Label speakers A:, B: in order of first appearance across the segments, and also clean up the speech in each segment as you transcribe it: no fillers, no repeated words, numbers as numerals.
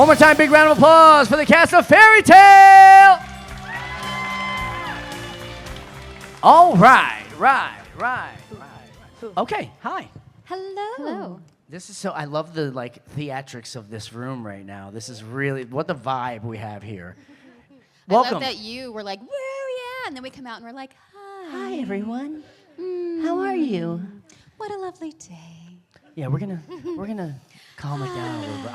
A: One more time, big round of applause for the cast of Fairy Tale. All right. Okay, hi.
B: Hello.
A: This is so, I love the theatrics of this room right now. This is really, what the vibe we have here. Welcome.
B: I love that you were like, woo, yeah, and then we come out and we're like, hi.
C: Hi, everyone. How are you?
B: What a lovely day.
A: Yeah, we're gonna calm it down a little bit.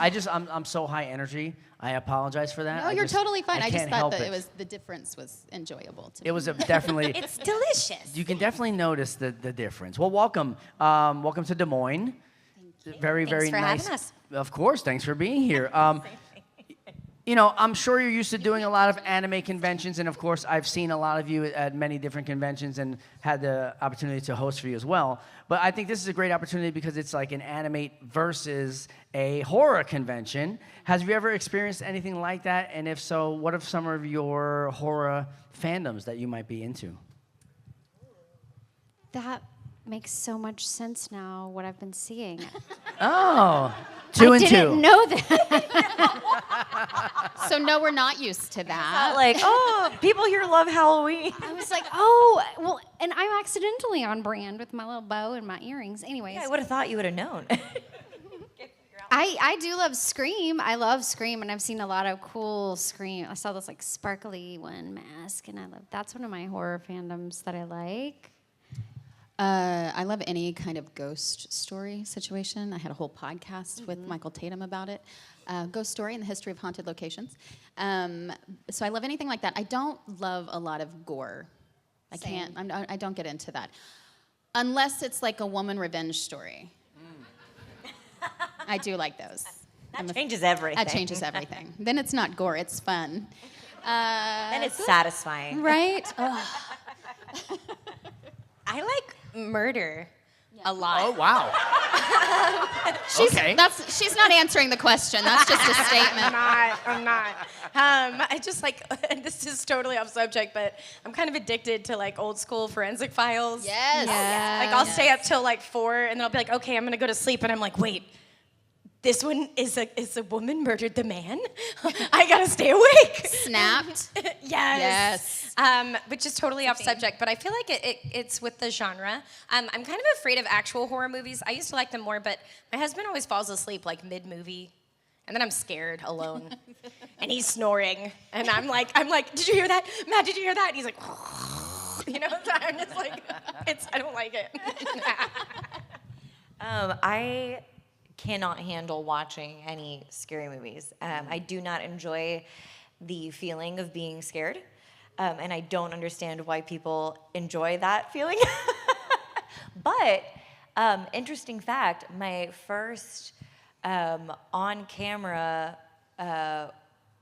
A: I'm so high energy. I apologize for that.
B: No, you're totally fine. I just
A: can't
B: thought
A: help
B: that the difference was enjoyable to me.
A: It was definitely.
C: It's delicious.
A: You can definitely notice the difference. Well, welcome to Des Moines.
C: Thank you.
A: Very, very
C: Thanks for
A: nice.
C: having us.
A: Of course, thanks for being here. You know, I'm sure you're used to doing a lot of anime conventions, and of course, I've seen a lot of you at many different conventions and had the opportunity to host for you as well. But I think this is a great opportunity because it's like an Animate versus a horror convention. Have you ever experienced anything like that? And if so, what are some of your horror fandoms that you might be into?
D: That makes so much sense now, what I've been seeing.
A: Oh, two and two.
D: I didn't know that.
B: So no, we're not used to that.
C: Like, oh, people here love Halloween.
D: I was like, oh, well, and I'm accidentally on brand with my little bow and my earrings. Anyways,
C: I would have thought you would have known.
D: I do love Scream. I love Scream, and I've seen a lot of cool Scream. I saw this like sparkly one mask, and that's one of my horror fandoms that I like.
B: I love any kind of ghost story situation. I had a whole podcast with Michael Tatum about it. Ghost story and the history of haunted locations. So I love anything like that. I don't love a lot of gore. I don't get into that. Unless it's like a woman revenge story. I do like those.
C: That changes everything.
B: That changes everything. Then it's not gore, it's fun.
C: Then it's satisfying.
B: Right?
E: I like murder a lot.
A: Oh, wow. Okay.
B: She's not answering the question. That's just a statement.
E: I'm not. I just like, and this is totally off subject, but I'm kind of addicted to like old school forensic files.
B: Yes.
E: Like I'll stay up till like 4 and then I'll be like, okay, I'm gonna go to sleep, and I'm like, wait, this one is a woman murdered the man? I gotta stay awake.
B: Snapped.
E: Yes. Which is totally off subject, but I feel like it's with the genre. I'm kind of afraid of actual horror movies. I used to like them more, but my husband always falls asleep like mid-movie, and then I'm scared alone, and he's snoring, and I'm like, did you hear that, Matt? Did you hear that? And he's like, you know, so I'm just like, I don't like it.
C: I cannot handle watching any scary movies. I do not enjoy the feeling of being scared. And I don't understand why people enjoy that feeling. But, interesting fact, my first on-camera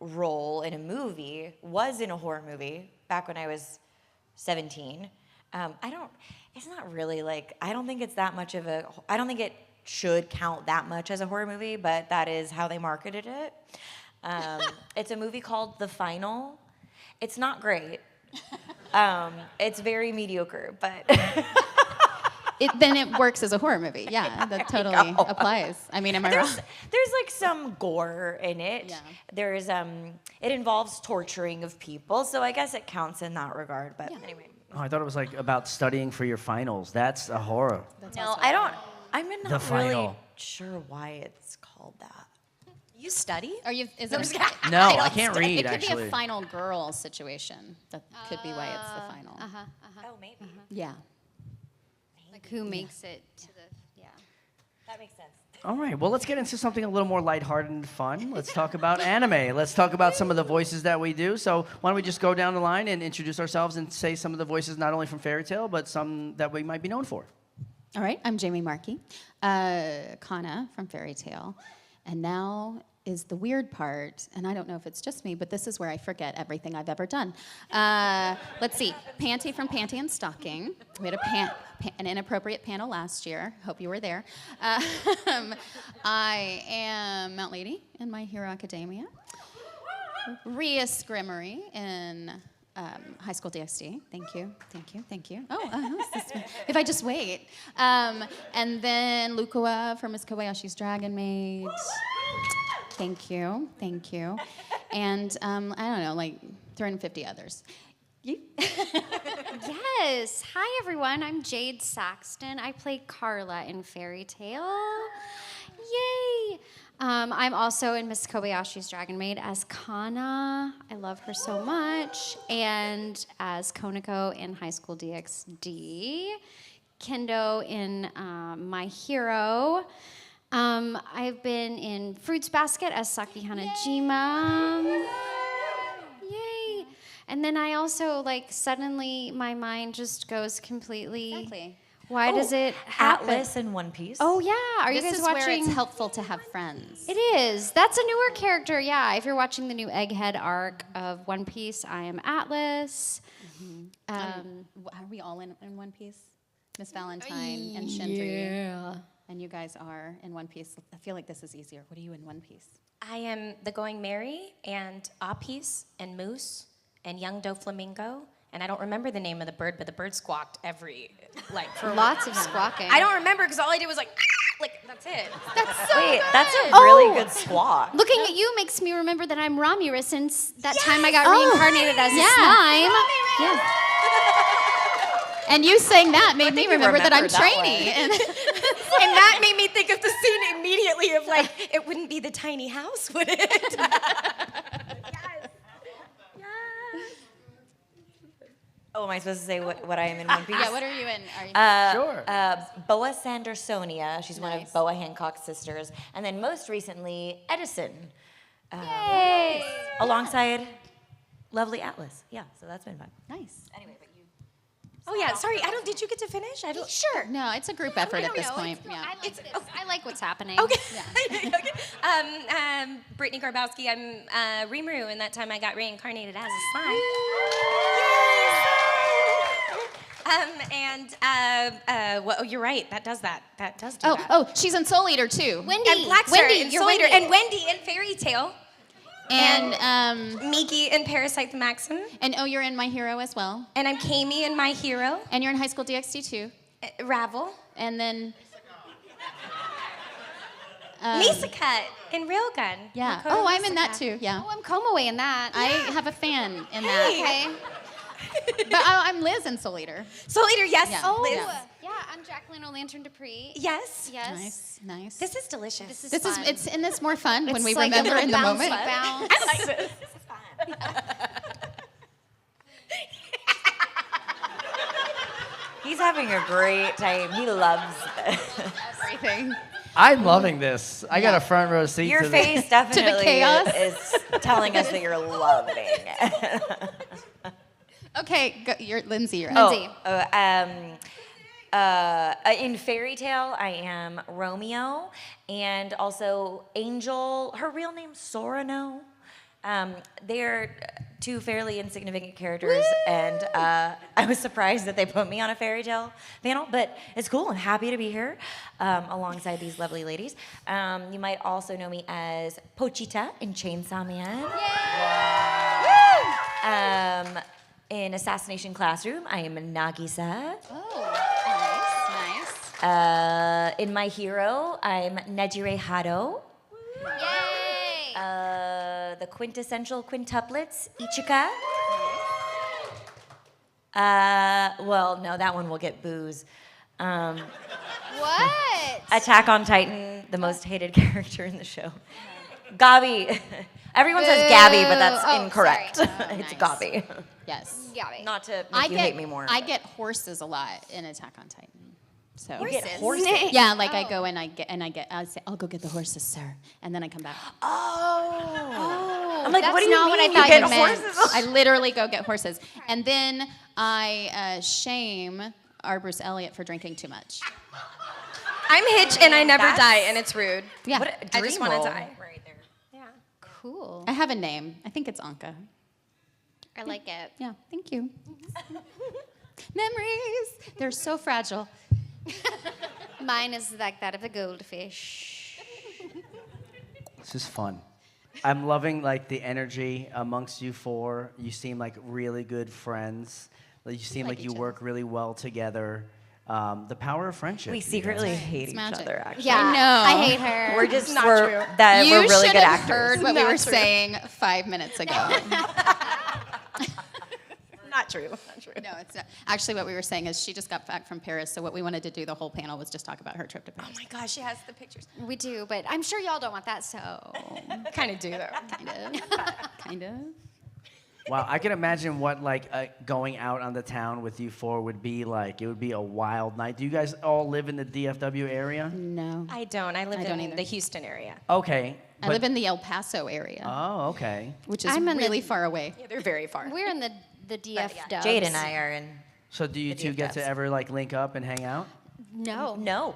C: role in a movie was in a horror movie back when I was 17. It's not really like, I don't think it's that much of a, I don't think it should count that much as a horror movie, but that is how they marketed it. It's a movie called The Final. It's not great. It's very mediocre, but
B: Then it works as a horror movie. Yeah, that totally applies. I mean, am I wrong?
C: There's like some gore in it.
B: Yeah.
C: There's it involves torturing of people, so I guess it counts in that regard. But anyway.
A: Oh, I thought it was like about studying for your finals. That's a horror.
C: No, I don't. I'm not
A: The
C: really
A: Final.
C: sure why it's called that.
E: You study?
B: Is it
A: No, I can't read,
B: It could be
A: actually.
B: a final girl situation. That could be why it's the final.
C: Oh, maybe.
B: Yeah.
D: Like who makes it to the,
C: That makes sense.
A: All right, well, let's get into something a little more lighthearted and fun. Let's talk about anime. Let's talk about some of the voices that we do. So why don't we just go down the line and introduce ourselves and say some of the voices not only from Fairy Tale, but some that we might be known for.
B: All right, I'm Jamie Markey, Kana from Fairy Tale, and now is the weird part, and I don't know if it's just me, but this is where I forget everything I've ever done. Let's see, Panty from Panty and Stocking. We had an inappropriate panel last year. Hope you were there. I am Mount Lady in My Hero Academia. Rhea Scrimmery in High School DxD. Thank you. Oh, if I just wait. And then Lukua from Miss Kobayashi's Dragon Maid. Thank you. Thank you. And I don't know, like 350 others. You?
D: Yes. Hi, everyone. I'm Jade Saxton. I play Carla in Fairy Tale. Yay! I'm also in Miss Kobayashi's Dragon Maid as Kana. I love her so much. And as Konako in High School DxD. Kendo in My Hero. I've been in Fruits Basket as Saki Hanajima. Yay! And then I also, like, suddenly my mind just goes completely.
B: Exactly.
D: Why does it happen?
C: Atlas in One Piece.
D: Oh yeah, are you
B: This
D: guys
B: is
D: watching?
B: where it's helpful to have friends.
D: It is. That's a newer character. Yeah, if you're watching the new Egghead arc of One Piece, I am Atlas.
B: Are we all in One Piece? Miss Valentine and Shendry.
D: Yeah.
B: And you guys are in One Piece. I feel like this is easier. What are you in One Piece?
E: I am the Going Merry and Apis and Moose and Young Doflamingo. And I don't remember the name of the bird, but the bird squawked for
D: Lots of squawking.
E: I don't remember because all I did was like that's it.
C: Wait, that's a really good squawk.
D: Looking at you makes me remember that I'm Romulus since that time I got reincarnated as a slime.
B: Yeah. And you saying that made me remember that I'm
C: remembered that
B: trainee.
C: one.
E: And that made me think of the scene immediately of like, it wouldn't be the tiny house, would it?
C: Oh, am I supposed to say what I am in One Piece?
B: Yeah, what are you in? Are you
A: Sure.
C: Boa Sandersonia. She's one
B: Nice.
C: of Boa Hancock's sisters. And then most recently, Edison.
D: Yay!
C: Alongside lovely Atlas. Yeah, so that's been fun.
B: nice.
C: Anyway, but you...
E: Oh yeah, sorry. Did you get to finish? I don't.
D: Sure.
B: No, it's a group effort at this
D: No,
B: point.
D: it's-
B: Yeah.
D: I like this. I like what's happening.
E: Okay.
B: Yeah.
E: Okay. Brittany Garbowski. I'm Rimuru, and that time I got reincarnated as a slime. Well, you're right. That does that. That does do that.
B: Oh, she's in Soul Eater too.
D: Wendy.
E: And Black Star
D: Wendy,
E: in
D: you're
E: Soul Eater,
D: Wendy.
E: and Wendy in Fairy Tale,
B: And
E: Miki in Parasite the Maxim,
B: you're in My Hero as well.
E: and I'm Kami in My Hero,
B: And you're in High School DxD too.
E: Ravel,
B: And then
E: Misaka in Railgun.
B: yeah.
E: Makoto
B: Oh, I'm in that
E: Misaka.
B: too. Yeah.
D: Oh, I'm Komoe in that.
B: I have a fan in that.
D: Okay.
B: But I'm Liz in Soul Eater.
E: Soul Eater, yes.
B: Yeah.
D: Oh,
E: Liz.
D: yeah. I'm Jacqueline O'Lantern Dupree.
E: Yes.
D: Yes.
B: Nice, nice.
E: This is delicious.
D: This is
B: This is
D: fun.
B: it's in this more fun when
D: It's
B: we
D: like a
B: remember
D: little
B: in the
D: bouncy
B: moment.
D: bounce.
E: I like this. This is fun.
C: He's having a great time. He loves this.
B: Everything.
A: I'm loving this. I got
B: Yeah.
A: a front row seat
C: Your
A: to
C: face definitely
B: chaos?
C: is telling us that you're loving it.
B: Okay, you're Lindsay. You're
D: Lindsay.
C: In Fairy Tale, I am Romeo, and also Angel. Her real name's Sorano. They're two fairly insignificant characters, and I was surprised that they put me on a Fairy Tale panel, but it's cool. I'm happy to be here alongside these lovely ladies. You might also know me as Pochita in Chainsaw Man. In Assassination Classroom, I am Nagisa.
B: Oh, nice.
C: In My Hero, I'm Nejire Hado.
D: Yay!
C: The quintessential quintuplets, Ichika. Well, no, that one will get booze.
D: What?
C: Attack on Titan, the most hated character in the show. Gabi. Everyone says Gabby, but that's
D: Oh,
C: incorrect.
D: sorry.
C: It's
B: nice.
C: Gabi.
B: Yes.
D: Gabby.
C: Not to make you hate me more.
B: I get horses a lot in Attack on Titan. So
C: You get horses.
B: yeah, like I go and I say, I'll go get the horses, sir, and then I come back.
C: Oh. I'm like,
D: That's
C: what do you
D: not
C: mean
D: what I
C: you
D: thought
C: get
D: you meant.
C: horses?
B: I literally go get horses, and then I shame our Bruce Elliott for drinking too much.
E: I'm Hitch and I never
C: That's-
E: die, and it's rude.
B: Yeah,
C: What a
E: I just
C: dream
E: want to
C: role.
E: die right there. Yeah.
D: Cool.
B: I have a name. I think it's Anka.
D: I like it.
B: Yeah, thank you. Memories. They're so fragile.
D: Mine is like that of a goldfish.
A: This is fun. I'm loving like the energy amongst you four. You seem like really good friends. Like, you seem
B: like
A: like you
B: each
A: work really well together. The power of friendship.
C: We
A: you guys.
C: secretly hate
B: It's
C: each
B: magic.
C: other, actually.
D: Yeah,
B: I know.
D: I hate her.
C: We're just,
E: Not
C: we're,
E: true.
C: that
B: You
C: we're really
B: should
C: good
B: have
C: actors.
B: heard what we
E: Not
B: were
E: true.
B: saying 5 minutes ago.
E: Not true. Not true.
B: No, it's not. Actually, what we were saying is she just got back from Paris, so what we wanted to do the whole panel was just talk about her trip to
E: Oh
B: Paris.
E: my gosh, she has the pictures.
D: We do, but I'm sure y'all don't want that, so.
E: Kind of do though.
B: Kind of.
A: Wow, I can imagine what going out on the town with you four would be like. It would be a wild night. Do you guys all live in the DFW area?
B: No.
E: I don't. I live
B: I don't
E: in
B: either.
E: the Houston area.
A: Okay.
B: I live in the El Paso area,
A: Oh, okay.
B: which is
D: I'm in the-
B: really far away.
E: Yeah, they're very far.
D: We're in the DF dubs.
C: Jade and I are in.
A: So do you two get to ever link up and hang out?
D: No.
C: No,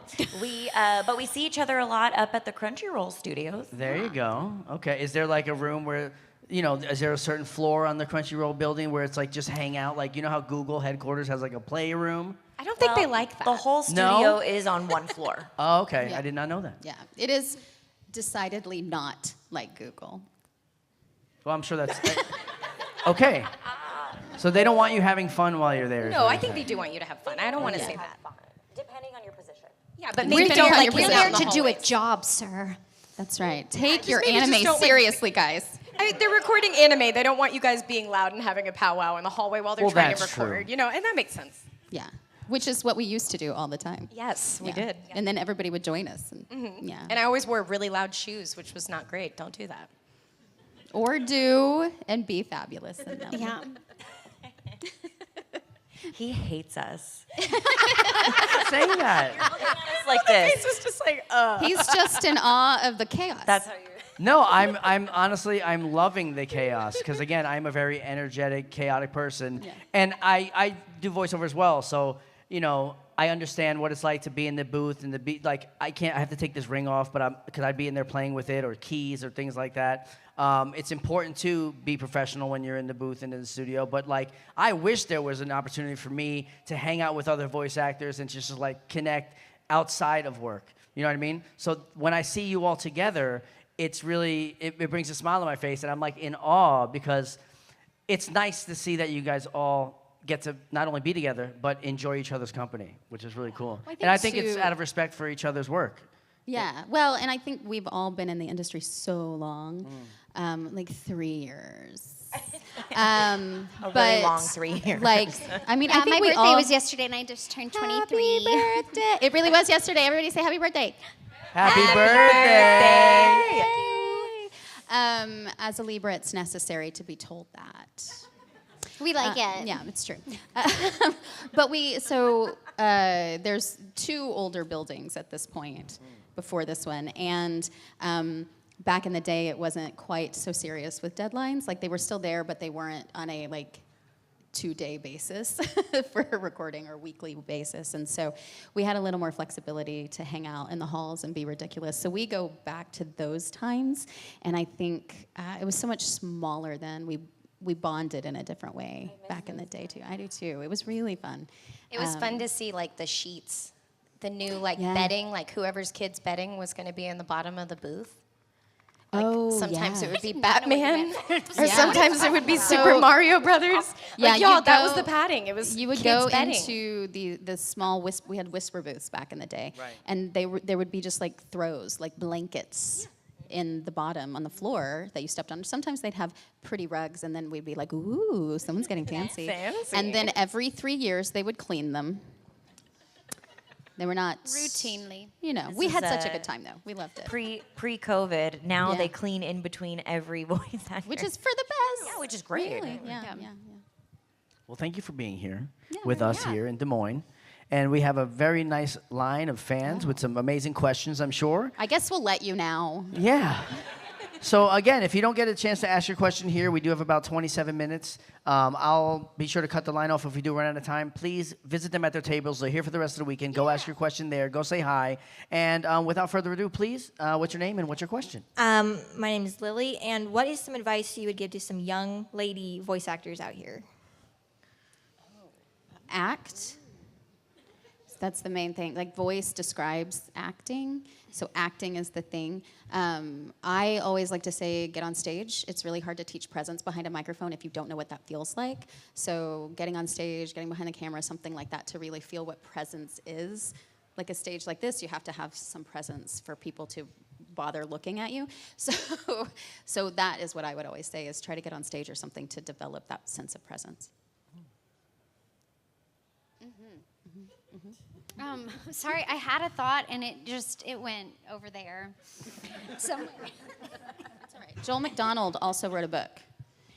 C: but we see each other a lot up at the Crunchyroll studios.
A: There you go. Okay. Is there a room where, is there a certain floor on the Crunchyroll building where it's just hang out? Like, how Google headquarters has a playroom?
E: I don't think they like that.
C: The whole studio is on one floor.
A: Oh, okay.
B: Yeah.
A: I did not know that.
B: Yeah, it is decidedly not like Google.
A: Well, I'm sure that's okay. So they don't want you having fun while you're there. is
E: No,
A: what
E: I
A: you're
E: think
A: saying.
E: they do want you to have fun. I don't want to say that.
C: Depending on your position.
E: Yeah, but
B: We're
E: maybe
B: there
E: don't
B: on
E: like
B: your
E: you
D: We're
B: position.
E: out
D: there
E: in the
D: to do a
E: hallways.
D: job, sir.
B: That's right. Take your
E: maybe just
B: anime
E: don't,
B: seriously, guys.
E: They're recording anime. They don't want you guys being loud and having a powwow in the hallway while they're
A: Well,
E: trying to
A: that's
E: record.
A: true.
E: And that makes sense.
B: Yeah, which is what we used to do all the time.
E: Yes, we
B: Yeah.
E: did.
B: And then everybody would join us. And, Yeah.
E: And I always wore really loud shoes, which was not great. Don't do that.
B: Or do and be fabulous. In them.
D: Yeah.
C: He hates us.
A: Say that.
C: It's like this.
E: This was just like,
B: He's just in awe of the chaos.
C: That's how you.
A: No, I'm honestly loving the chaos because again I'm a very energetic, chaotic person, and I do voiceover as well. So I understand what it's like to be in the booth and to be I have to take this ring off, but because I'd be in there playing with it or keys or things like that. It's important to be professional when you're in the booth and in the studio, but I wish there was an opportunity for me to hang out with other voice actors and just connect outside of work. You know what I mean? So when I see you all together, it's really, it brings a smile on my face, and I'm in awe because it's nice to see that you guys all get to not only be together, but enjoy each other's company, which is really cool.
B: Well,
A: And I think
B: too,
A: it's out of respect for each other's work.
B: Yeah. Well, and I think we've all been in the industry so long, 3 years.
C: A really long 3 years.
B: I
D: My
B: think we
D: birthday
B: all,
D: was yesterday, and I just turned 23.
B: Happy birthday! It really was yesterday. Everybody say happy birthday.
A: Happy birthday!
B: As a Libra, it's necessary to be told that.
D: We like it.
B: Yeah, it's true. But there's 2 older buildings at this point before this one, and back in the day, it wasn't quite so serious with deadlines. They were still there, but they weren't on a 2-day basis for recording or weekly basis, and so we had a little more flexibility to hang out in the halls and be ridiculous. So we go back to those times, and I think it was so much smaller then. We bonded in a different way back in the day too. I do too. It was really fun.
E: it was fun to see the sheets, the new
B: Yeah.
E: bedding, whoever's kid's bedding was going to be in the bottom of the booth. Sometimes
B: yeah.
E: it would be
D: not know what you
E: Batman, or
B: Yeah.
E: sometimes it would be Super Mario Brothers.
B: Yeah,
E: y'all,
B: you'd
E: that was
B: go-
E: the padding. It was
B: You would
E: kids'
B: go
E: bedding.
B: into the small we had whisper booths back in the day,
A: Right.
B: and there would be just throws, blankets in the bottom on the floor that you stepped on. Sometimes they'd have pretty rugs, and then we'd be like, ooh, someone's getting fancy.
E: Fancy.
B: And then every 3 years they would clean them. They were not
D: Routinely.
B: we
C: is
B: had such a
C: a
B: good time though. We loved it,
C: Pre-COVID, now
B: Yeah.
C: they clean in between every voice actor.
B: which is for the best.
C: Yeah, which is great.
B: Really, yeah.
A: Well, thank you for being here with us here in Des Moines. And we have a very nice line of fans with some amazing questions, I'm sure.
B: I guess we'll let you now.
A: Yeah. So again, if you don't get a chance to ask your question here, we do have about 27 minutes. I'll be sure to cut the line off if we do run out of time. Please visit them at their tables. They're here for the rest of the weekend. Go ask your question there. Go say hi. And without further ado, please, what's your name and what's your question?
F: My name is Lily, and what is some advice you would give to some young lady voice actors out here?
B: Act. That's the main thing. Like, voice describes acting, so acting is the thing. I always like to say, get on stage. It's really hard to teach presence behind a microphone if you don't know what that feels like. So getting on stage, getting behind the camera, something like that to really feel what presence is. Like a stage like this, you have to have some presence for people to bother looking at you. So that is what I would always say, is try to get on stage or something to develop that sense of presence.
D: Sorry, I had a thought and it went over there. Somewhere.
B: That's all right. Joel McDonald also wrote a book.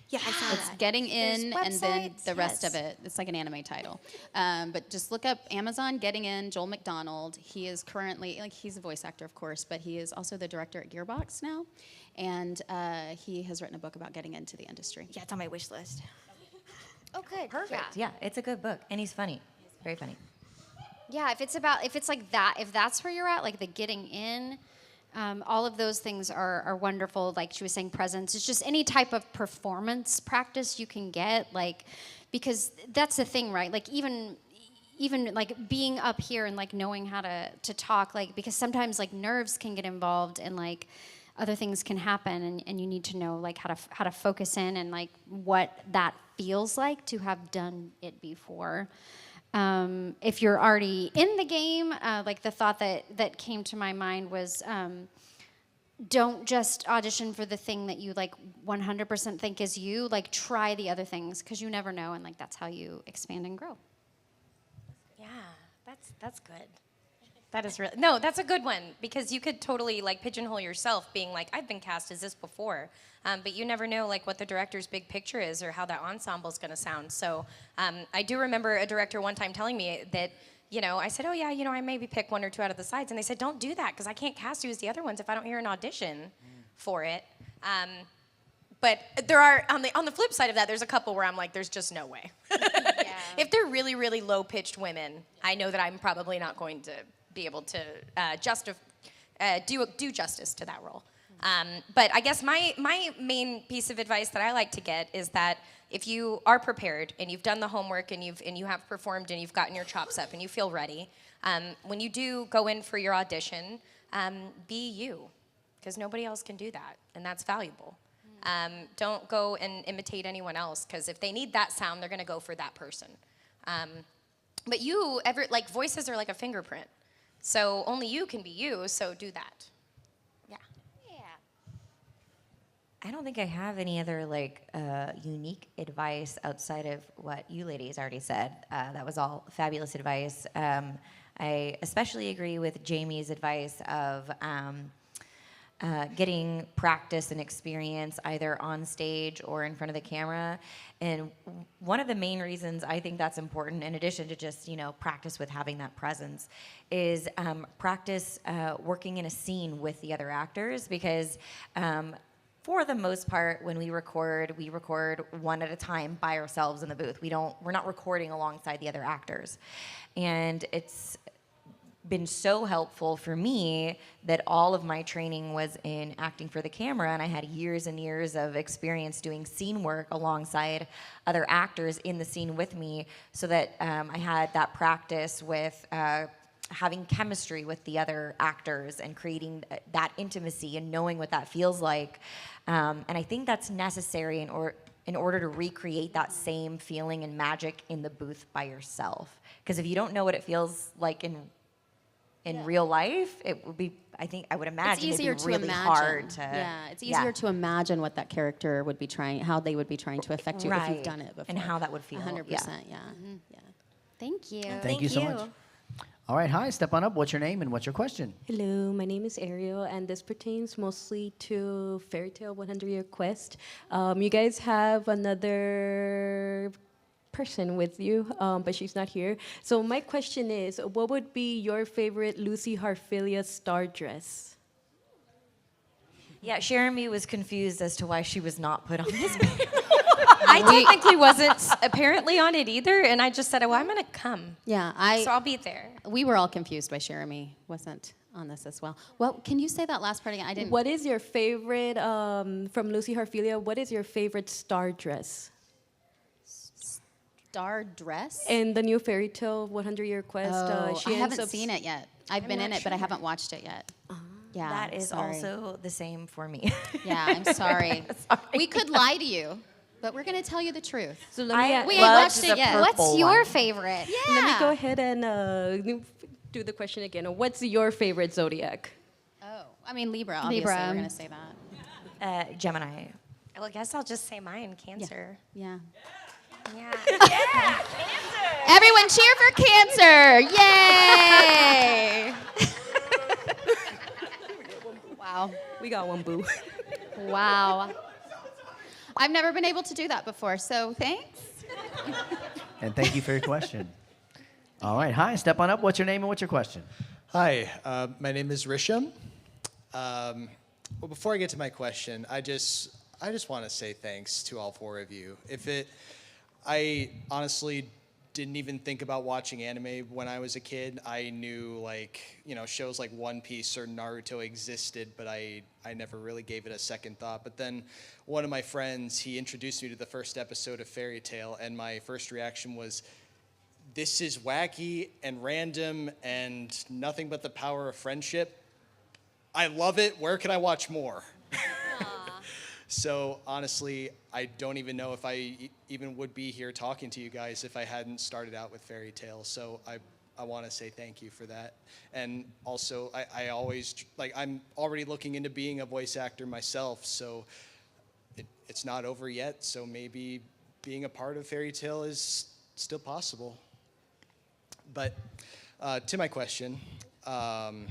F: Yeah, I saw
B: It's
F: that.
B: Getting In, and then
F: websites,
B: the rest
F: yes.
B: of it. It's like an anime title. But just look up Amazon, Getting In, Joel McDonald. He is currently, like, he's a voice actor, of course, but he is also the director at Gearbox now. And he has written a book about getting into the industry.
F: Yeah, it's on my wish list.
D: Oh, good.
C: Perfect. Yeah, it's a good book, and he's funny. Very funny.
D: Yeah, if it's like that, if that's where you're at, like the getting in, all of those things are wonderful. Like she was saying, presence. It's just any type of performance practice you can get, like, because that's the thing, right? Like even like being up here and like knowing how to talk, like, because sometimes like nerves can get involved and like other things can happen, and you need to know like how to focus in and like what that feels like to have done it before. If you're already in the game, like the thought that came to my mind was, don't just audition for the thing that you like 100% think is you. Like try the other things, because you never know, and like that's how you expand and grow.
E: Yeah, that's good. That is really, no, that's a good one, because you could totally like pigeonhole yourself being like, I've been cast as this before, but you never know like what the director's big picture is or how that ensemble is going to sound. So I do remember a director one time telling me that, you know, I said, oh yeah, you know, I maybe pick one or two out of the sides, and they said, don't do that, because I can't cast you as the other ones if I don't hear an audition for it. But there are, on the flip side of that, there's a couple where I'm like, there's just no way. If they're really, really low-pitched women, I know that I'm probably not going to be able to do justice to that role. But I guess my main piece of advice that I like to get is that if you are prepared and you've done the homework and you have performed and you've gotten your chops up and you feel ready, when you do go in for your audition, be you, because nobody else can do that, and that's valuable. Don't go and imitate anyone else, because if they need that sound, they're going to go for that person. But like voices are like a fingerprint. So only you can be you, so do that. Yeah.
C: I don't think I have any other like unique advice outside of what you ladies already said. That was all fabulous advice. I especially agree with Jamie's advice of getting practice and experience either on stage or in front of the camera. And one of the main reasons I think that's important, in addition to just, you know, practice with having that presence, is practice working in a scene with the other actors, because for the most part, when we record one at a time by ourselves in the booth. We're not recording alongside the other actors. And it's been so helpful for me that all of my training was in acting for the camera, and I had years and years of experience doing scene work alongside other actors in the scene with me, so that I had that practice with having chemistry with the other actors and creating that intimacy and knowing what that feels like. And I think that's necessary in order to recreate that same feeling and magic in the booth by yourself. Because if you don't know what it feels like in real life, it would be, I would imagine
B: It's easier
C: it'd be
B: to
C: really
B: imagine.
C: hard to...
B: Yeah, it's easier to imagine what that character would be how they would be trying to affect you if you've done it before.
C: And how that would feel.
B: 100%, yeah.
D: Thank you.
A: Thank you so much. All right, hi, step on up. What's your name and what's your question?
G: Hello, my name is Ariel, and this pertains mostly to Fairy Tale 100-Year Quest. You guys have another person with you, but she's not here. So my question is, what would be your favorite Lucy Harfilia star dress?
C: Yeah, Jeremy was confused as to why she was not put on this.
E: I technically wasn't apparently on it either, and I just said, well, I'm going to come.
B: Yeah,
E: So I'll be there.
B: we were all confused by Jeremy wasn't on this as well. Well, can you say that last part again? I didn't.
G: What is your favorite, from Lucy Harfilia, what is your favorite star dress?
B: star dress?
G: In the new fairy tale 100-Year Quest,
B: I haven't seen it yet. I've been in it, but I haven't watched it yet. Yeah,
C: That is
B: sorry.
C: also the same for me.
B: Yeah, I'm sorry. We could lie to you, but we're going to tell you the truth.
G: So let me,
D: We ain't
C: Love
D: watched
C: the
D: it yet.
C: purple
D: What's your
C: one.
D: favorite?
B: Yeah.
G: let me go ahead and do the question again. What's your favorite zodiac?
B: Oh, I mean Libra, obviously.
D: Libra.
B: We're going to say that.
C: Gemini.
E: Well, I guess I'll just say mine, Cancer.
B: Yeah.
E: Yeah.
B: Everyone cheer for Cancer! Yay! Wow.
G: We got one boo.
B: Wow. I've never been able to do that before, so thanks.
A: And thank you for your question. All right, hi, step on up. What's your name and what's your question?
H: Hi, my name is Richmond. Well, before I get to my question, I just want to say thanks to all four of you. I honestly didn't even think about watching anime when I was a kid. I knew shows like One Piece or Naruto existed, but I never really gave it a second thought. But then one of my friends, he introduced me to the first episode of Fairy Tail, and my first reaction was, this is wacky and random and nothing but the power of friendship. I love it. Where can I watch more? So honestly, I don't even know if I even would be here talking to you guys if I hadn't started out with Fairy Tail. So I want to say thank you for that. And also, I always, I'm already looking into being a voice actor myself, so it's not over yet. So maybe being a part of Fairy Tail is still possible. But to my question, and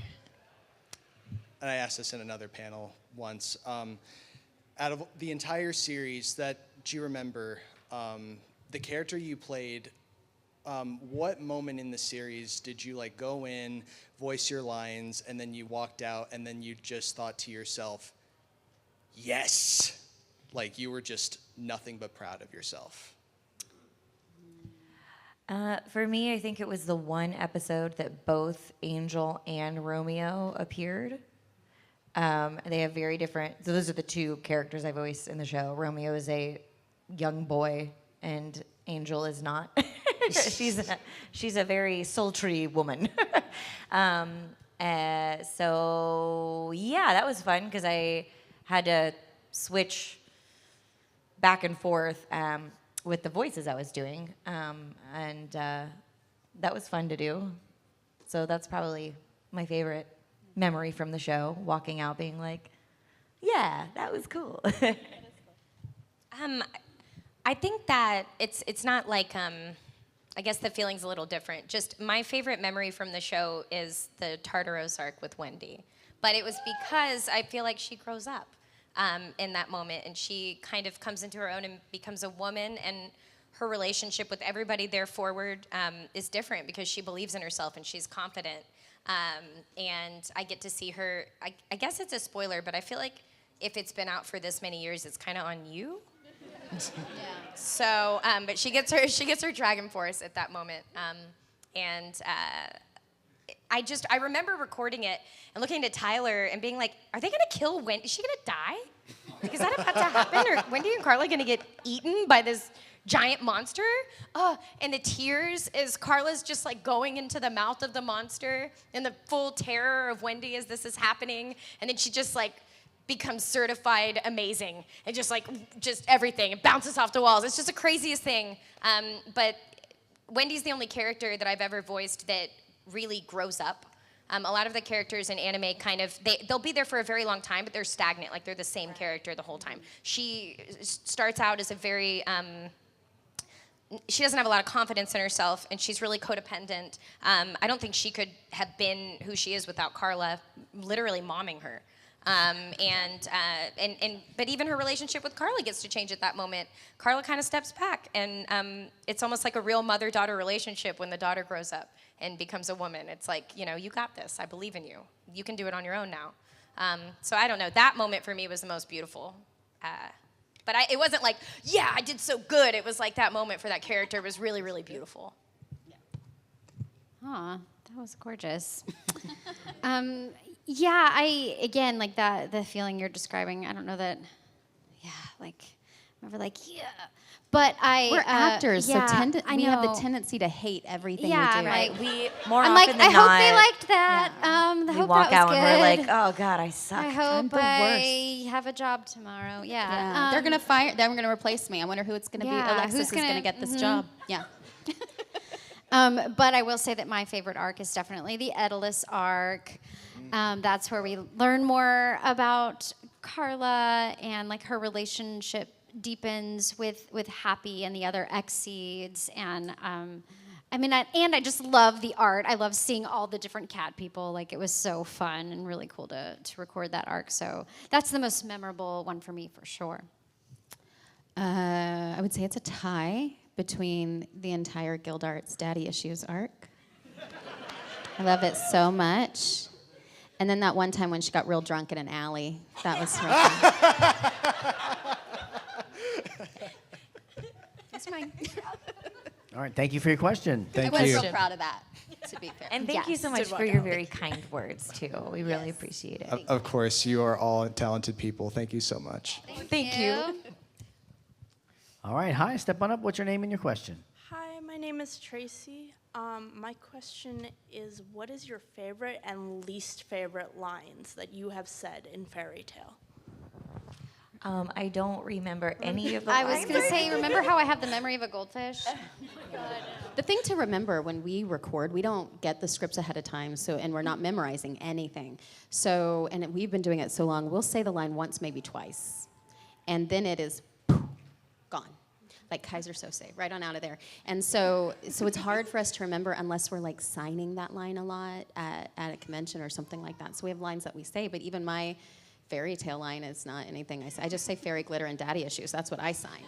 H: I asked this in another panel once, out of the entire series do you remember, the character you played, what moment in the series did you go in, voice your lines, and then you walked out, and then you just thought to yourself, yes, you were just nothing but proud of yourself?
C: For me, I think it was the one episode that both Angel and Romeo appeared. They have very different, so those are the two characters I've voiced in the show. Romeo is a young boy, and Angel is not. she's a very sultry woman. So yeah, that was fun because I had to switch back and forth with the voices I was doing, and that was fun to do. So that's probably my favorite memory from the show, walking out being like, yeah, that was cool.
E: I think that it's not like I guess the feeling's a little different. Just my favorite memory from the show is the Tartaros arc with Wendy, but it was because I feel like she grows up in that moment, and she kind of comes into her own and becomes a woman, and her relationship with everybody there forward is different because she believes in herself and she's confident. And I get to see her. I guess it's a spoiler, but I feel like if it's been out for this many years, it's kind of on you. Yeah. So, but she gets her Dragon Force at that moment, and I remember recording it and looking at Tyler and being like, "Are they gonna kill Wendy? Is she gonna die? Like, is that about to happen? Or Wendy and Carla gonna get eaten by this giant monster?" And the tears as Carla's just going into the mouth of the monster and the full terror of Wendy as this is happening, and then she just becomes certified amazing and just everything. It bounces off the walls. It's just the craziest thing. But Wendy's the only character that I've ever voiced that really grows up. A lot of the characters in anime they'll be there for a very long time, but they're stagnant. They're the same character the whole time. She starts out as a very she doesn't have a lot of confidence in herself, and she's really codependent. I don't think she could have been who she is without Carla literally momming her. But even her relationship with Carla gets to change at that moment. Carla kind of steps back, and it's almost like a real mother-daughter relationship when the daughter grows up and becomes a woman. It's you got this. I believe in you. You can do it on your own now. So I don't know. That moment for me was the most beautiful. But it wasn't yeah, I did so good. It was that moment for that character was really, really beautiful.
D: Aw, that was gorgeous. Yeah, again, the feeling you're describing, I don't know that, yeah, remember, yeah. But I
B: We're actors,
D: yeah,
B: so
D: I
B: we have the
D: know.
B: tendency to hate everything
D: Yeah,
B: we do.
D: right.
C: We more
D: I'm
C: often
D: like,
C: than
D: I
C: not,
D: hope they liked that. I
C: we
D: hope
C: walk
D: that
C: out
D: was
C: and we're like,
D: good.
C: oh God, I suck.
D: I hope
B: the
D: I have a job tomorrow. Yeah.
B: Yeah, they're gonna fire. They're gonna replace me. I wonder who it's gonna be.
D: Yeah,
B: Alexis
D: who's
B: is gonna
D: gonna-
B: get this job. Yeah.
D: But I will say that my favorite arc is definitely the Daedalus arc. That's where we learn more about Carla and like her relationship deepens with Happy and the other Exceeds. And I just love the art. I love seeing all the different cat people. Like it was so fun and really cool to record that arc. So that's the most memorable one for me for sure.
B: I would say it's a tie between the entire Guild Arts Daddy Issues arc. I love it so much. And then that one time when she got real drunk in an alley. That was real fun. That's mine.
A: All right, thank you for your question.
B: I was real proud of that, to be fair.
C: And thank you so much for your very kind words too. We really appreciate it.
H: Of course, you are all talented people. Thank you so much.
C: Thank you.
A: All right, hi, step on up. What's your name and your question?
I: Hi, my name is Tracy. My question is, what is your favorite and least favorite lines that you have said in Fairy Tale?
C: I don't remember any of the
D: I was
C: lines.
D: going to say, remember how I have the memory of a goldfish?
B: The thing to remember when we record, we don't get the scripts ahead of time, and we're not memorizing anything. So, and we've been doing it so long, we'll say the line once, maybe twice, and then it is gone, like Kaiser Sose, right on out of there. And so it's hard for us to remember unless we're like signing that line a lot at a convention or something like that. So we have lines that we say, but even my Fairy Tale line is not anything I say. I just say fairy glitter and daddy issues. That's what I sign.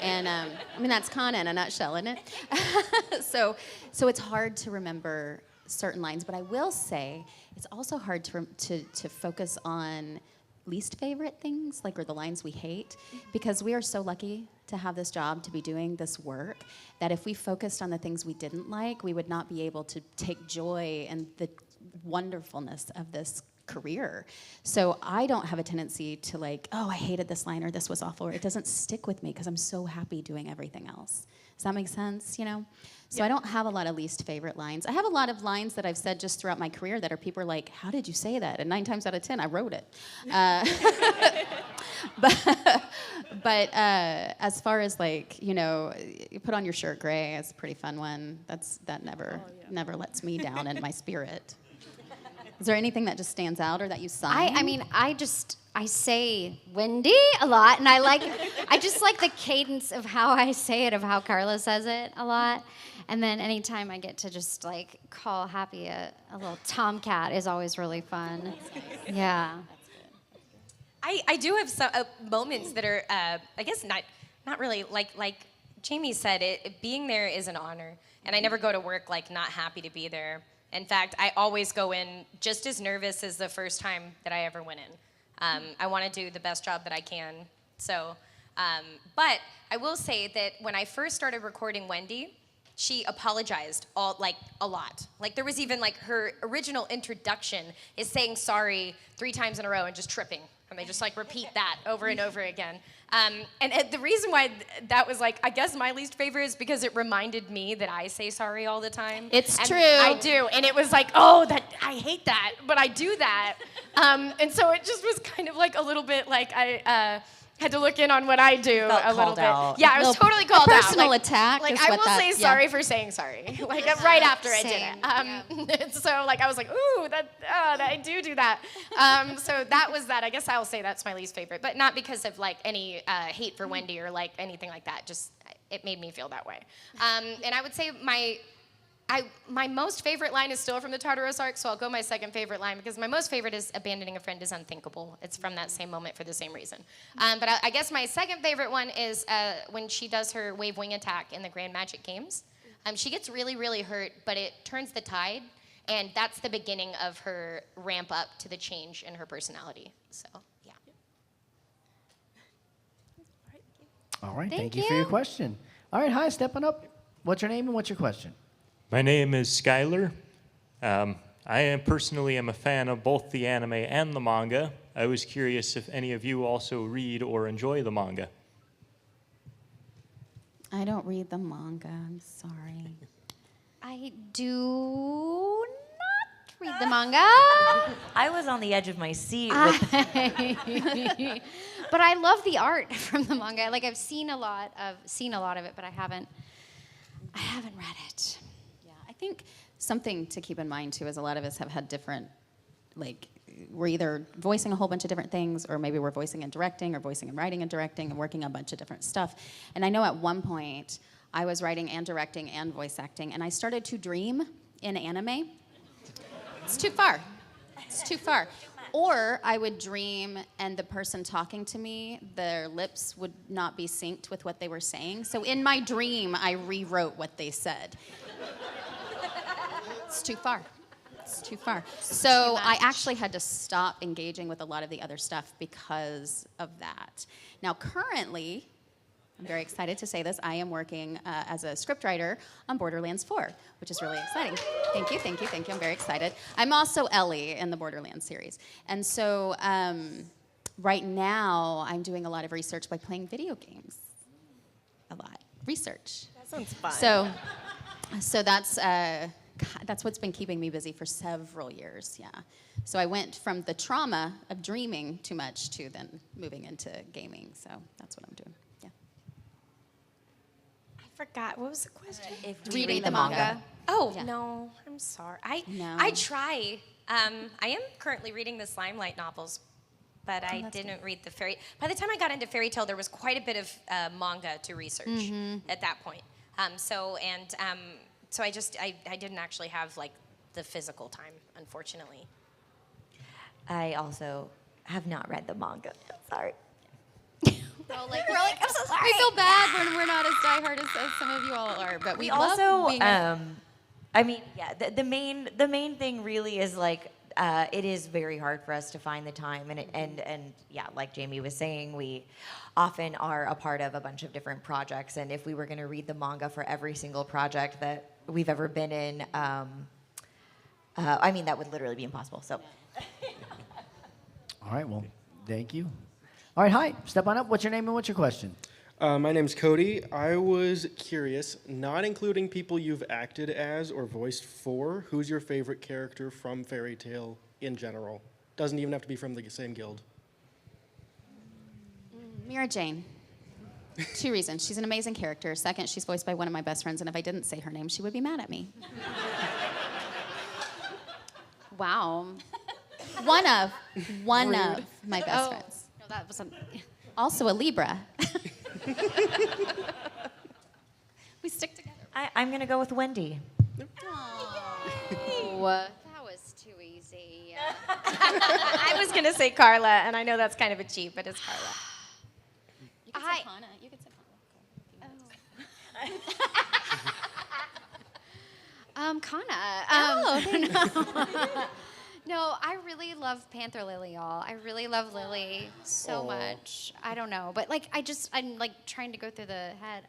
B: And that's Kana in a nutshell, isn't it? So it's hard to remember certain lines, but I will say it's also hard to focus on least favorite things, or the lines we hate, because we are so lucky to have this job, to be doing this work, that if we focused on the things we didn't like, we would not be able to take joy in the wonderfulness of this career. So I don't have a tendency to I hated this line or this was awful, or it doesn't stick with me because I'm so happy doing everything else. Does that make sense, So I don't have a lot of least favorite lines. I have a lot of lines that I've said just throughout my career that are people are like, how did you say that? And 9 times out of 10, I wrote it. But as far as you put on your shirt gray, it's a pretty fun one. That never lets me down in my spirit. Is there anything that just stands out or that you sign?
D: I say Wendy a lot, and I just like the cadence of how I say it, of how Carla says it a lot. And then anytime I get to just call Happy a little tomcat is always really fun. Yeah.
E: I do have some moments that are, I guess not really like Jamie said. Being there is an honor, and I never go to work not happy to be there. In fact, I always go in just as nervous as the first time that I ever went in. I want to do the best job that I can. So, but I will say that when I first started recording Wendy, she apologized a lot. There was even her original introduction is saying sorry 3 times in a row and just tripping. And they just repeat that over and over again. And the reason why that was I guess my least favorite is because it reminded me that I say sorry all the time.
B: It's
E: and
B: true.
E: I do. And it was oh, I hate that, but I do that. And so it just was kind of a little bit I had to look in on what I do a little bit.
C: Out.
E: Yeah, I was totally called out.
B: Personal attack. Is
E: I
B: what
E: will
B: that,
E: say sorry for saying sorry. Right after I did it. So I was ooh, I do that. So that was that. I guess I'll say that's my least favorite, but not because of any hate for Wendy or anything like that. Just it made me feel that way. And I would say my most favorite line is still from the Tartaros arc, so I'll go my second favorite line because my most favorite is abandoning a friend is unthinkable. It's from that same moment for the same reason. But I guess my second favorite one is when she does her wave wing attack in the Grand Magic Games. She gets really, really hurt, but it turns the tide, and that's the beginning of her ramp up to the change in her personality. So, yeah.
A: All right, thank you for your question. All right, hi, step on up. What's your name and what's your question?
J: My name is Skylar. I personally am a fan of both the anime and the manga. I was curious if any of you also read or enjoy the manga.
B: I don't read the manga. I'm sorry.
D: I do not read the manga.
C: I was on the edge of my seat with
D: But I love the art from the manga. Like I've seen a lot of it, but I haven't read it.
B: Yeah, I think something to keep in mind too is a lot of us have had different, like, we're either voicing a whole bunch of different things, or maybe we're voicing and directing, or voicing and writing and directing, and working on a bunch of different stuff. And I know at one point I was writing and directing and voice acting, and I started to dream in anime. It's too far. It's too far. Or I would dream, and the person talking to me, their lips would not be synced with what they were saying. So in my dream, I rewrote what they said. It's too far. It's too far. So I actually had to stop engaging with a lot of the other stuff because of that. Now, currently, I'm very excited to say this, I am working as a scriptwriter on Borderlands 4, which is really exciting. Thank you, thank you, thank you. I'm very excited. I'm also Ellie in the Borderlands series. And so right now, I'm doing a lot of research by playing video games. A lot. Research.
F: That sounds fun.
B: So that's what's been keeping me busy for several years, yeah. So I went from the trauma of dreaming too much to then moving into gaming. So that's what I'm doing, yeah.
E: I forgot. What was the question?
C: if we
B: Reading
C: read
B: the manga.
E: Oh,
B: Yeah.
E: no. I'm sorry.
B: No.
E: I try. I am currently reading the Slimelight novels, but I didn't read the fairy. By the time I got into fairy tale, there was quite a bit of manga to research at that point. So I didn't actually have like the physical time, unfortunately.
C: I also have not read the manga. Sorry.
B: We're like, I'm so sorry. We feel bad when we're not as diehard as some of you all are, but we love
C: also,
B: being
C: I mean, yeah, the main thing really is like, it is very hard for us to find the time, and yeah, like Jamie was saying, we often are a part of a bunch of different projects, and if we were going to read the manga for every single project that we've ever been in, I mean, that would literally be impossible. So.
A: All right, well, thank you. All right, hi, step on up. What's your name and what's your question?
K: My name's Cody. I was curious, not including people you've acted as or voiced for, who's your favorite character from Fairy Tale in general? Doesn't even have to be from the same guild.
B: Mira Jane. 2 reasons. She's an amazing character. Second, she's voiced by one of my best friends, and if I didn't say her name, she would be mad at me. Wow. One of my best friends.
D: No, that wasn't.
B: Also a Libra. We stick together.
C: I'm going to go with Wendy.
D: Oh, that was too easy.
E: I was going to say Carla, and I know that's kind of a cheat, but it's Carla.
B: You could say Hana. You could say Hana.
D: Kana. No, I really love Panther Lily, y'all. I really love Lily so much. I don't know, but like I'm like trying to go through the head.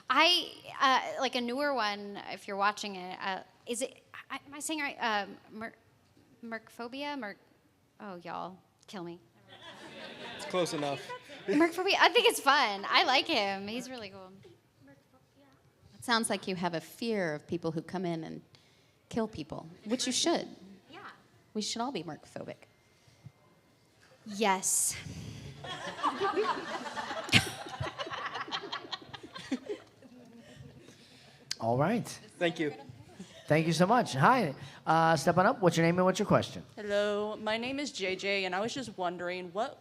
D: I like a newer one. If you're watching it, is it? Am I saying right? Mercphobia. Oh, y'all, kill me.
K: It's close enough.
D: Mercphobia. I think it's fun. I like him. He's really cool.
B: It sounds like you have a fear of people who come in and kill people, which you should.
D: Yeah.
B: We should all be mercphobic.
D: Yes.
A: All right.
K: Thank you.
A: Thank you so much. Hi, step on up. What's your name and what's your question?
L: Hello, my name is JJ, and I was just wondering what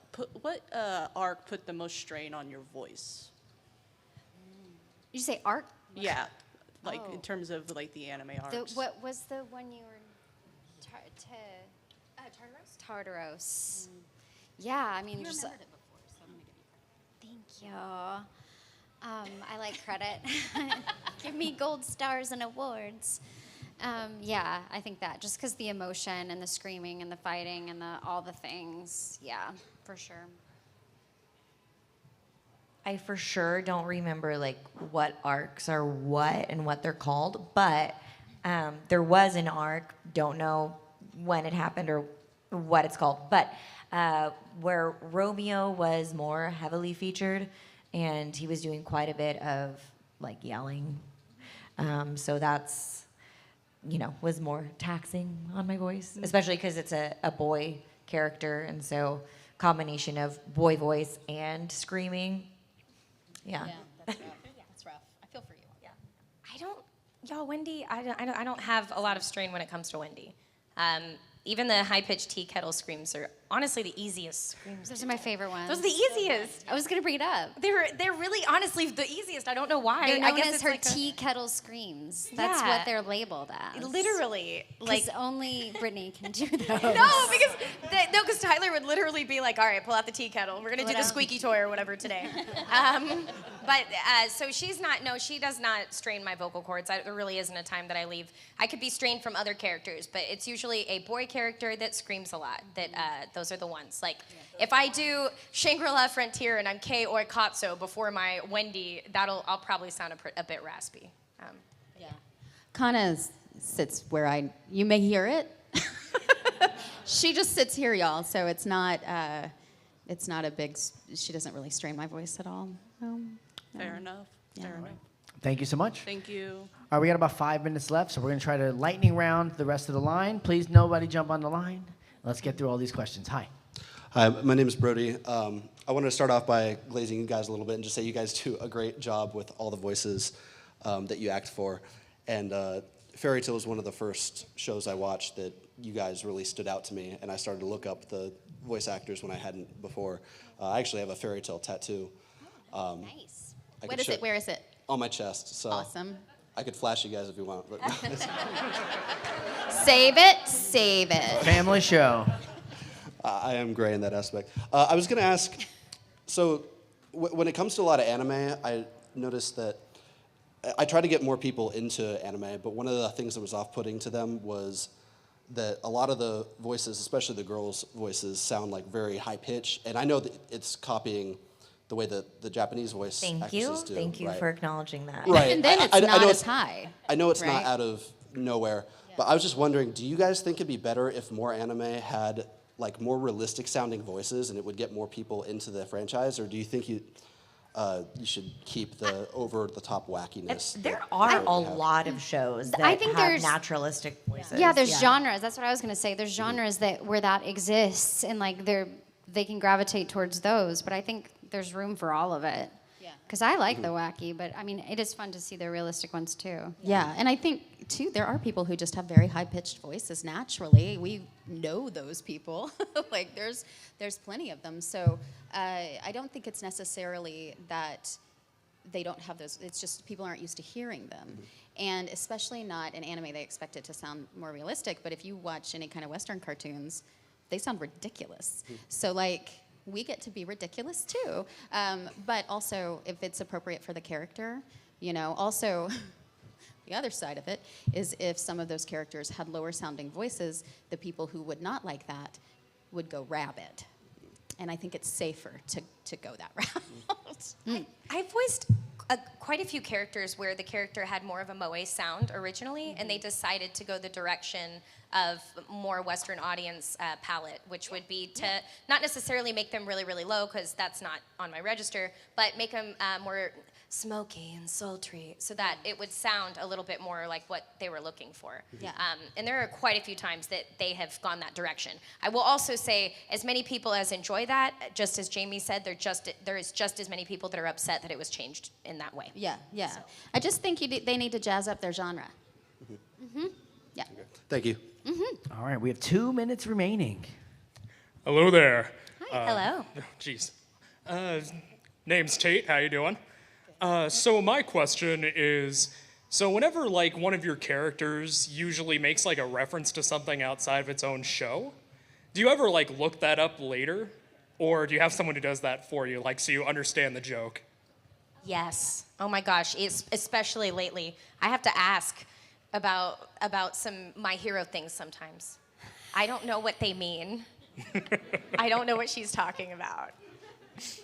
L: arc put the most strain on your voice?
D: Did you say arc?
L: Yeah, like
D: Oh.
L: in terms of like the anime arcs.
D: What was the one you were? Tartaros. Yeah, I mean, just.
B: Remembered it before, so I'm gonna give you
D: Thank you. I like credit. Give me gold stars and awards. Yeah, I think that just because the emotion and the screaming and the fighting and all the things. Yeah, for sure.
C: I for sure don't remember like what arcs are what and what they're called, but there was an arc, don't know when it happened or what it's called, but where Romeo was more heavily featured, and he was doing quite a bit of like yelling. So that's, was more taxing on my voice, especially because it's a boy character. And so combination of boy voice and screaming. Yeah.
B: That's rough. That's rough. I feel for you. Yeah.
E: Wendy, I don't have a lot of strain when it comes to Wendy. Even the high-pitched tea kettle screams are honestly the easiest screams.
D: Those are my favorite ones.
E: Those are the easiest.
D: I was gonna bring it up.
E: They're really honestly the easiest. I don't know why.
D: They're
E: I
D: known
E: guess
D: as
E: it's
D: her
E: like
D: tea kettle screams. That's
E: Yeah.
D: what they're labeled as.
E: Literally, like
D: Because only Brittany can do those.
E: no, because Tyler would literally be like, "All right, pull out the tea kettle. We're gonna do the squeaky toy or whatever today." So she does not strain my vocal cords. There really isn't a time that I leave. I could be strained from other characters, but it's usually a boy character that screams a lot. Those are the ones. Like if I do Shangri-La Frontier and I'm Kei or Katso before my Wendy, I'll probably sound a bit raspy.
B: Yeah. Kana sits where you may hear it. She just sits here, y'all. So it's not a big. She doesn't really strain my voice at all.
L: Fair enough. Fair enough.
A: Thank you so much.
L: Thank you.
A: All right, we got about 5 minutes left, so we're going to try to lightning round the rest of the line. Please, nobody jump on the line. Let's get through all these questions. Hi.
M: Hi, my name is Brody. I wanted to start off by glazing you guys a little bit and just say you guys do a great job with all the voices that you act for. And Fairy Tale was one of the first shows I watched that you guys really stood out to me, and I started to look up the voice actors when I hadn't before. I actually have a Fairy Tale tattoo.
B: Nice. Where is it?
M: On my chest. So
B: Awesome.
M: I could flash you guys if you want. But
B: Save it.
A: Family show.
M: I am gray in that aspect. I was going to ask, so when it comes to a lot of anime, I noticed that I try to get more people into anime, but one of the things that was off-putting to them was that a lot of the voices, especially the girls' voices, sound like very high-pitched, and I know that it's copying the way that the Japanese voice actresses do.
C: Thank you
M: right?
C: for acknowledging that.
M: Right.
B: And then it's
M: I
B: not
M: know
B: as high.
M: I know it's
B: right?
M: not out of nowhere, but I was just wondering, do you guys think it'd be better if more anime had like more realistic sounding voices and it would get more people into the franchise, or do you think you should keep the over the top wackiness?
C: There are a lot of shows that
D: I think
C: have
D: there's-
C: naturalistic voices.
D: Yeah, there's genres. That's what I was gonna say. There's genres where that exists, and like they can gravitate towards those. But I think there's room for all of it.
B: Yeah.
D: Because I like the wacky, but I mean, it is fun to see the realistic ones too.
B: Yeah, and I think too there are people who just have very high-pitched voices naturally. We know those people. Like there's plenty of them. So I don't think it's necessarily that they don't have those. It's just people aren't used to hearing them, and especially not in anime. They expect it to sound more realistic. But if you watch any kind of Western cartoons, they sound ridiculous. So like. We get to be ridiculous too, but also if it's appropriate for the character, Also, the other side of it is if some of those characters had lower sounding voices, the people who would not like that would go rabid, and I think it's safer to go that route.
E: I voiced quite a few characters where the character had more of a moe sound originally, and they decided to go the direction of more Western audience palette, which would be to not necessarily make them really, really low, because that's not on my register, but make them more smoky and sultry, so that it would sound a little bit more like what they were looking for.
B: Yeah.
E: And there are quite a few times that they have gone that direction. I will also say, as many people as enjoy that, just as Jamie said, there is just as many people that are upset that it was changed in that way.
B: Yeah. So. I just think they need to jazz up their genre. Yeah.
M: Okay. Thank you.
A: All right, we have 2 minutes remaining.
N: Hello there.
C: Hello.
N: Jeez. Name's Tate. How you doing? So my question is, so whenever like one of your characters usually makes like a reference to something outside of its own show, do you ever like look that up later, or do you have someone who does that for you, like so you understand the joke?
E: Yes. Oh my gosh, especially lately. I have to ask about some My Hero things sometimes. I don't know what they mean. I don't know what she's talking about.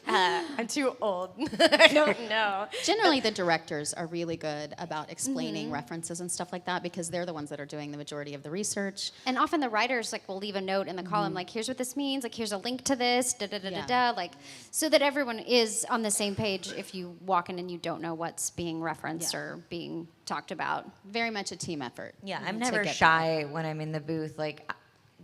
E: I'm too old. I don't know.
B: Generally, the directors are really good about explaining references and stuff like that because they're the ones that are doing the majority of the research.
D: And often the writers like will leave a note in the column like, here's what this means, like here's a link to this, da da da da da, like so that everyone is on the same page if you walk in and you don't know what's being referenced or being talked about.
B: Very much a team effort.
C: Yeah, I'm never shy when I'm in the booth. Like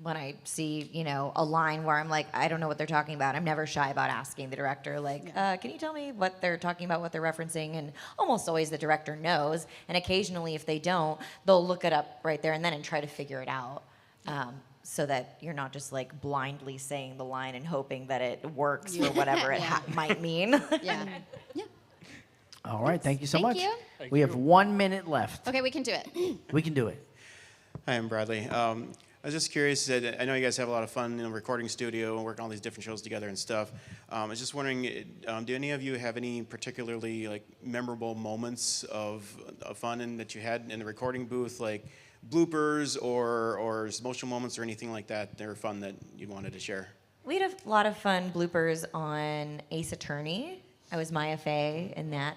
C: when I see, you know, a line where I'm like, I don't know what they're talking about. I'm never shy about asking the director, like, can you tell me what they're talking about, what they're referencing? And almost always the director knows. And occasionally, if they don't, they'll look it up right there and then and try to figure it out. So that you're not just like blindly saying the line and hoping that it works for whatever it might mean.
B: Yeah.
A: All right, thank you so
B: Thank
A: much.
B: you.
A: We have 1 minute left.
B: Okay, we can do it.
A: We can do it.
O: Hi, I'm Bradley. I was just curious, I know you guys have a lot of fun in the recording studio and working on all these different shows together and stuff. I was just wondering, do any of you have any particularly like memorable moments of fun that you had in the recording booth, like bloopers or emotional moments or anything like that that are fun that you wanted to share?
C: We had a lot of fun bloopers on Ace Attorney. I was Maya Fey in that.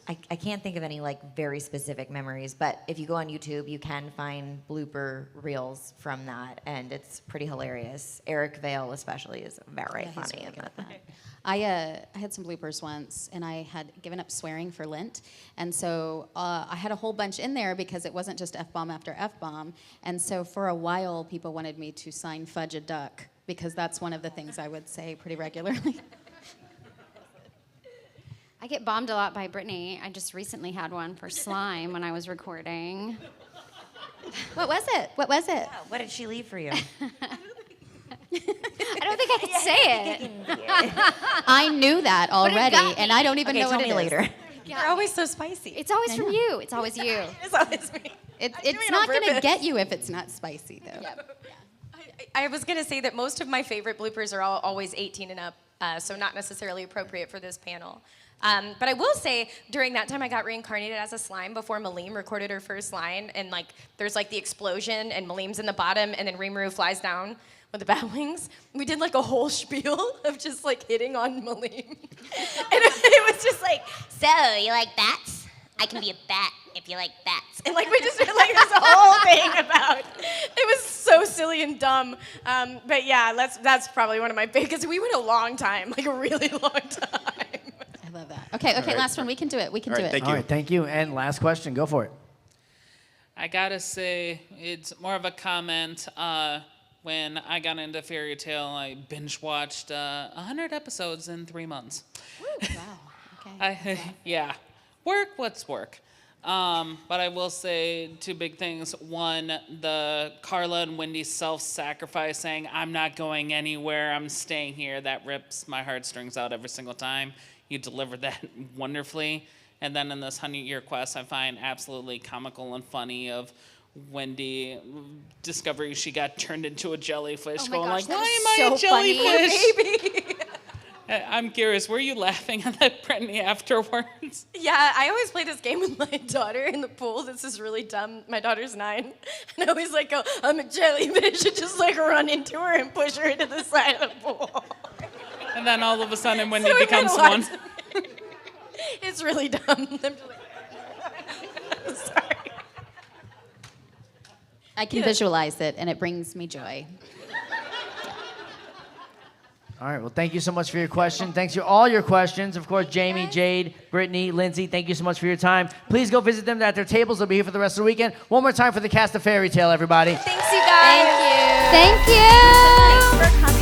C: I can't think of any like very specific memories, but if you go on YouTube, you can find blooper reels from that, and it's pretty hilarious. Eric Vale especially is very funny in that.
B: I had some bloopers once, and I had given up swearing for Lent, and so I had a whole bunch in there because it wasn't just F-bomb after F-bomb, and so for a while, people wanted me to sign fudge a duck because that's one of the things I would say pretty regularly.
D: I get bombed a lot by Brittany. I just recently had one for slime when I was recording.
B: What was it? What was it?
C: Yeah, what did she leave for you?
D: I don't think I could say it.
B: I knew that already, and I don't even know what it is.
C: later.
E: You're always so spicy.
D: It's always from you. It's always you.
E: It's always me.
B: It's not going to get you if it's not spicy, though.
E: I was going to say that most of my favorite bloopers are always 18 and up, so not necessarily appropriate for this panel. But I will say, during that time, I got reincarnated as a slime before Maleem recorded her first line, and like there's like the explosion, and Maleem's in the bottom, and then Rimuru flies down with the bat wings. We did like a whole spiel of just like hitting on Maleem, and it was just like,
P: So, you like bats? I can be a bat if you like bats.
E: and like we just did like this whole thing about. It was so silly and dumb, but yeah, that's probably one of my favorites because we went a long time, like a really long time.
B: I love that. Okay,
A: right.
B: last one. We can do it. We can do it.
A: All right, thank you. And last question. Go for it.
Q: I gotta say, it's more of a comment. When I got into Fairy Tale, I binge watched 100 episodes in 3 months.
B: Ooh, wow. Okay.
Q: Yeah. Work, what's work? But I will say 2 big things. One, the Carla and Wendy self-sacrifice saying, I'm not going anywhere, I'm staying here. That rips my heartstrings out every single time. You delivered that wonderfully. And then in this 100-year quest, I find absolutely comical and funny of Wendy discovering she got turned into a jellyfish, going like, why am I a jellyfish? I'm curious, were you laughing at that, Brittany, afterwards?
E: Yeah, I always play this game with my daughter in the pool. This is really dumb. My daughter's 9. And I always like go, I'm a jellyfish, and just like run into her and push her into the side of the pool.
Q: And then all of a sudden, Wendy
E: So
Q: becomes one.
E: It's really dumb. I'm just like, sorry.
B: I can visualize it, and it brings me joy.
A: All right, well, thank you so much for your question. Thanks for all your questions. Of course, Jamie, Jade, Brittany, Lindsay, thank you so much for your time. Please go visit them at their tables. They'll be here for the rest of the weekend. One more time for the cast of Fairy Tale, everybody.
E: Thanks, you guys.
D: Thank you.
F: Thanks for coming.